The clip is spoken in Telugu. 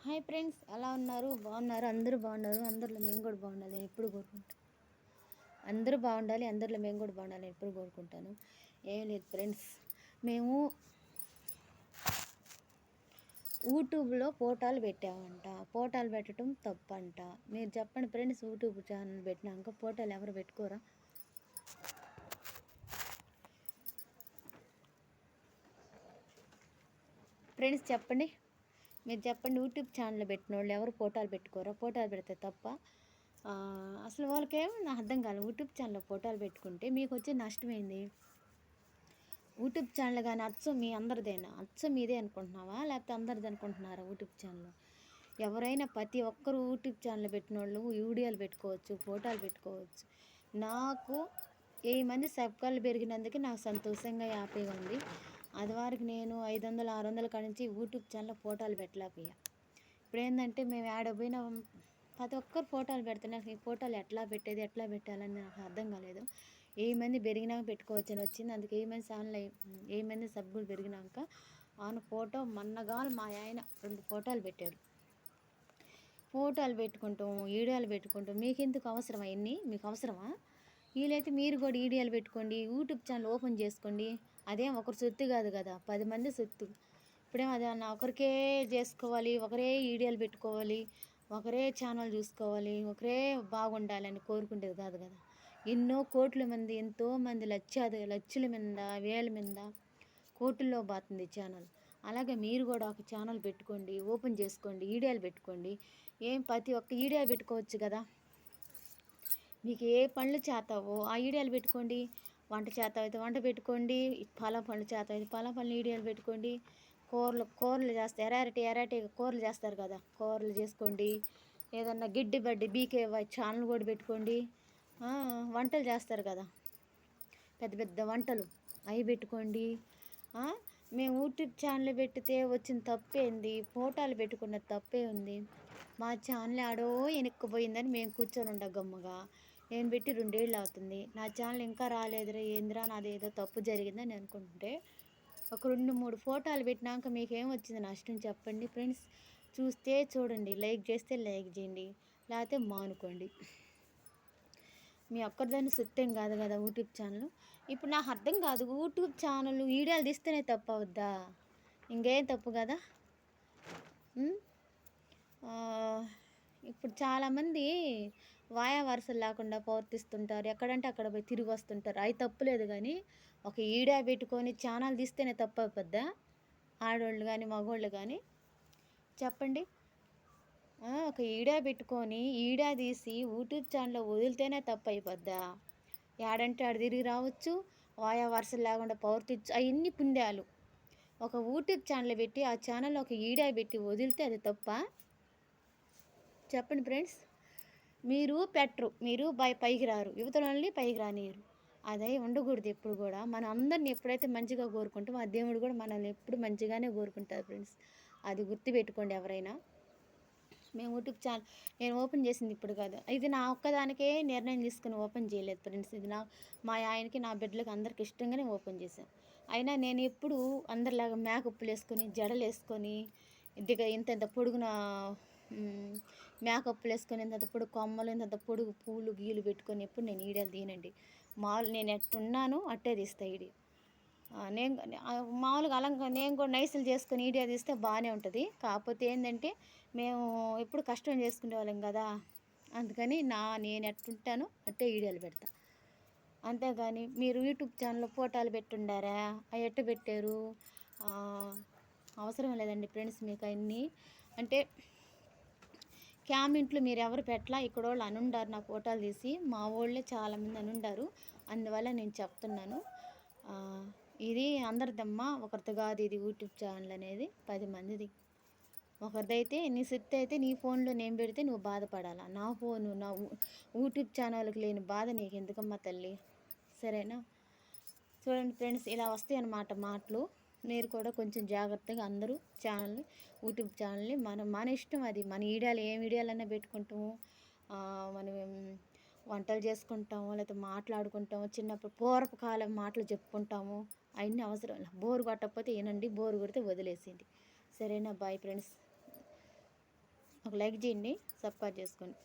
హాయ్ ఫ్రెండ్స్, ఎలా ఉన్నారు? బాగున్నారు? అందరూ బాగున్నారు. అందరిలో మేము కూడా బాగుండాలి నేను ఎప్పుడు కోరుకుంటాను. అందరూ బాగుండాలి, అందరిలో మేము కూడా బాగుండాలి నేను ఎప్పుడు కోరుకుంటాను. ఏం లేదు ఫ్రెండ్స్, మేము యూట్యూబ్లో ఫోటోలు పెట్టామంట. ఫోటోలు పెట్టడం తప్పంట. మీరు చెప్పండి ఫ్రెండ్స్, యూట్యూబ్ ఛానల్ పెట్టినాక ఫోటోలు ఎవరు పెట్టుకోరా? ఫ్రెండ్స్ చెప్పండి, మీరు చెప్పండి. యూట్యూబ్ ఛానల్ పెట్టిన వాళ్ళు ఎవరు ఫోటోలు పెట్టుకోరా? ఫోటోలు పెడితే తప్ప? అసలు వాళ్ళకేమో నాకు అర్థం కాదు. యూట్యూబ్ ఛానల్లో ఫోటోలు పెట్టుకుంటే మీకు వచ్చే నష్టం ఏంది? యూట్యూబ్ ఛానల్ కానీ అచ్చం మీ అందరిదేనా? అచ్చం మీదే అనుకుంటున్నావా, లేకపోతే అందరిది అనుకుంటున్నారా? యూట్యూబ్ ఛానల్ ఎవరైనా ప్రతి ఒక్కరు యూట్యూబ్ ఛానల్ పెట్టిన వాళ్ళు వీడియోలు పెట్టుకోవచ్చు, ఫోటోలు పెట్టుకోవచ్చు. నాకు 1000 మంది సబ్స్క్రైబర్లు పెరిగినందుకు నాకు సంతోషంగా హ్యాపీగా ఉంది. అది వరకు నేను 500 600 కాడి నుంచి యూట్యూబ్ ఛానల్లో ఫోటోలు పెట్టలేకపోయా. ఇప్పుడు ఏంటంటే మేము ఆడపోయినా ప్రతి ఒక్కరు ఫోటోలు పెడుతున్నారు. ఈ ఫోటోలు ఎట్లా పెట్టేది, ఎట్లా పెట్టాలని నాకు అర్థం కాలేదు. 1000 మంది పెరిగినాక పెట్టుకోవచ్చని వచ్చింది. అందుకే 1000 మంది ఛానల్ 1000 మంది సభ్యులు పెరిగినాక ఆయన ఫోటో మొన్నగాలు మా ఆయన 2 ఫోటోలు పెట్టాడు. ఫోటోలు పెట్టుకుంటాం, వీడియోలు పెట్టుకుంటాం. మీకెందుకు అవసరం అవన్నీ? మీకు అవసరమా? వీలైతే మీరు కూడా వీడియోలు పెట్టుకోండి, యూట్యూబ్ ఛానల్ ఓపెన్ చేసుకోండి. అదేం ఒకరి సొత్తు కాదు కదా, 10 మంది సొత్తు. ఇప్పుడేమో అదే అన్న ఒకరికే చేసుకోవాలి, ఒకరే వీడియోలు పెట్టుకోవాలి, ఒకరే ఛానల్ చూసుకోవాలి, ఒకరే బాగుండాలని కోరుకుంటేది కాదు కదా. ఎన్నో కోట్ల మంది, ఎంతోమంది లక్షల మీద, వేల మీద, కోట్లలో బాతుంది ఛానల్. అలాగే మీరు కూడా ఒక ఛానల్ పెట్టుకోండి, ఓపెన్ చేసుకోండి, వీడియోలు పెట్టుకోండి. ప్రతి ఒక్క వీడియో పెట్టుకోవచ్చు కదా. మీకు ఏ పనులు చేతావో ఆ వీడియోలు పెట్టుకోండి. వంట చేత అయితే వంట పెట్టుకోండి, పొలం పనులు చేత అయితే పొలం పనులు వీడియోలు పెట్టుకోండి. కూరలు చేస్తారు, ఎరాటి కూరలు చేస్తారు కదా, కూరలు చేసుకోండి. ఏదన్నా గిడ్డి బడ్డి బీకే ఛానల్ కూడా పెట్టుకోండి. వంటలు చేస్తారు కదా, పెద్ద పెద్ద వంటలు, అవి పెట్టుకోండి. మేము యూట్యూబ్ ఛానల్ పెట్టితే వచ్చిన తప్పేంది? ఫోటోలు పెట్టుకున్న తప్పే ఉంది. మా ఛానల్ ఆడో వెనక్కిపోయిందని మేము కూర్చొని ఉండ గమ్ముగా. నేను పెట్టి 2 ఏళ్ళు అవుతుంది, నా ఛానల్ ఇంకా రాలేదురా, ఏందిరా నాది ఏదో తప్పు జరిగిందని అనుకుంటుంటే ఒక 2 3 ఫోటోలు పెట్టినాక మీకేం వచ్చింది నష్టం చెప్పండి ఫ్రెండ్స్? చూస్తే చూడండి, లైక్ చేస్తే లైక్ చేయండి, లేకపోతే మానుకోండి. మీ ఒక్కరిదాన్ని సొత్తేం కాదు కదా యూట్యూబ్ ఛానల్. ఇప్పుడు నాకు అర్థం కాదు, యూట్యూబ్ ఛానల్ వీడియోలు తీస్తేనే తప్పు అవుద్దా? ఇంకేం తప్పు కదా. ఇప్పుడు చాలామంది వాయా వరుసలు లేకుండా ప్రవర్తిస్తుంటారు, ఎక్కడంటే అక్కడ పోయి తిరిగి వస్తుంటారు. అవి తప్పులేదు, కానీ ఒక ఈడా పెట్టుకొని ఛానల్ తీస్తేనే తప్పు అయిపోద్దా? ఆడవాళ్ళు కానీ మగవాళ్ళు కానీ చెప్పండి. ఒక ఈడా పెట్టుకొని ఈడా తీసి యూట్యూబ్ ఛానల్లో వదిలితేనే తప్పు అయిపోద్దా? ఏడంటే ఆడ తిరిగి రావచ్చు, వాయా వరుసలు లేకుండా ప్రవర్తించు, అవన్నీ పుణ్యాలు. ఒక యూట్యూబ్ ఛానల్ పెట్టి ఆ ఛానల్లో ఒక ఈడా పెట్టి వదిలితే అది తప్ప? చెప్పండి ఫ్రెండ్స్. మీరు పెట్టరు, మీరు పైకి రారు, యువతల వాళ్ళని పైకి రానియరు. అదే ఉండకూడదు ఎప్పుడు కూడా. మన అందరిని ఎప్పుడైతే మంచిగా కోరుకుంటామో ఆ దేవుడు కూడా మనల్ని ఎప్పుడు మంచిగానే కోరుకుంటారు ఫ్రెండ్స్. అది గుర్తుపెట్టుకోండి ఎవరైనా. మేము యూట్యూబ్ ఛానల్ నేను ఓపెన్ చేసింది ఇప్పుడు కాదు, ఇది నా ఒక్కదానికే నిర్ణయం తీసుకుని ఓపెన్ చేయలేదు ఫ్రెండ్స్. ఇది మా ఆయనకి, నా బిడ్డలకి అందరికి ఇష్టంగానే ఓపెన్ చేశాను. అయినా నేను ఎప్పుడు అందరిలాగా మేకప్లు వేసుకొని, జడలు వేసుకొని, ఇంత పొడుగున మేకప్లు వేసుకొని, ఇంత పొడుగు కొమ్మలు, ఇంత పొడుగు పూలు గీలు పెట్టుకొని ఎప్పుడు నేను వీడియోలు తీయనండి. నేను ఎట్టున్నాను అట్టే తీస్తా వీడియో. నేను మామూలుగా నేను కూడా నైసులు చేసుకొని వీడియో తీస్తే బాగానే ఉంటుంది. కాకపోతే ఏంటంటే మేము ఎప్పుడు కష్టం చేసుకునే వాళ్ళం కదా, అందుకని నేను ఎట్టుంటానో అట్టే వీడియోలు పెడతా. అంతేగాని మీరు యూట్యూబ్ ఛానల్లో ఫోటోలు పెట్టుండారా, అవి ఎట్ట పెట్టారు? అవసరం లేదండి ఫ్రెండ్స్ మీకు అన్నీ. అంటే కామెంట్లు మీరు ఎవరు పెట్టలా, ఇక్కడ వాళ్ళు అనుండారు నా ఫోటోలు తీసి, మా వాళ్ళే చాలామంది అనుండారు, అందువల్ల నేను చెప్తున్నాను. ఇది అందరిదమ్మా, ఒకరిది కాదు. ఇది యూట్యూబ్ ఛానల్ అనేది 10 మందిది. ఒకరిదైతే నీ సిట్ అయితే నీ ఫోన్లో నేను పెడితే నువ్వు బాధపడాలా. నా ఫోను, నా యూట్యూబ్ ఛానల్కి లేని బాధ నీకు ఎందుకమ్మా తల్లి? సరేనా? చూడండి ఫ్రెండ్స్, ఇలా వస్తాయి అన్నమాట మాటలు. మీరు కూడా కొంచెం జాగ్రత్తగా అందరూ యూట్యూబ్ ఛానల్ని మన ఇష్టం. అది మన వీడియోలు, ఏం వీడియోలన్నా పెట్టుకుంటాము. మనం వంటలు చేసుకుంటాము, లేకపోతే మాట్లాడుకుంటాము, చిన్నప్పుడు పూర్వకాలం మాటలు చెప్పుకుంటాము. అవన్నీ అవసరం. బోరు కొట్టకపోతే వినండి, బోరు కొడితే వదిలేసింది. సరేనా? Bye friends. ఒక లైక్ చేయండి, సబ్స్క్రైబ్ చేసుకోండి.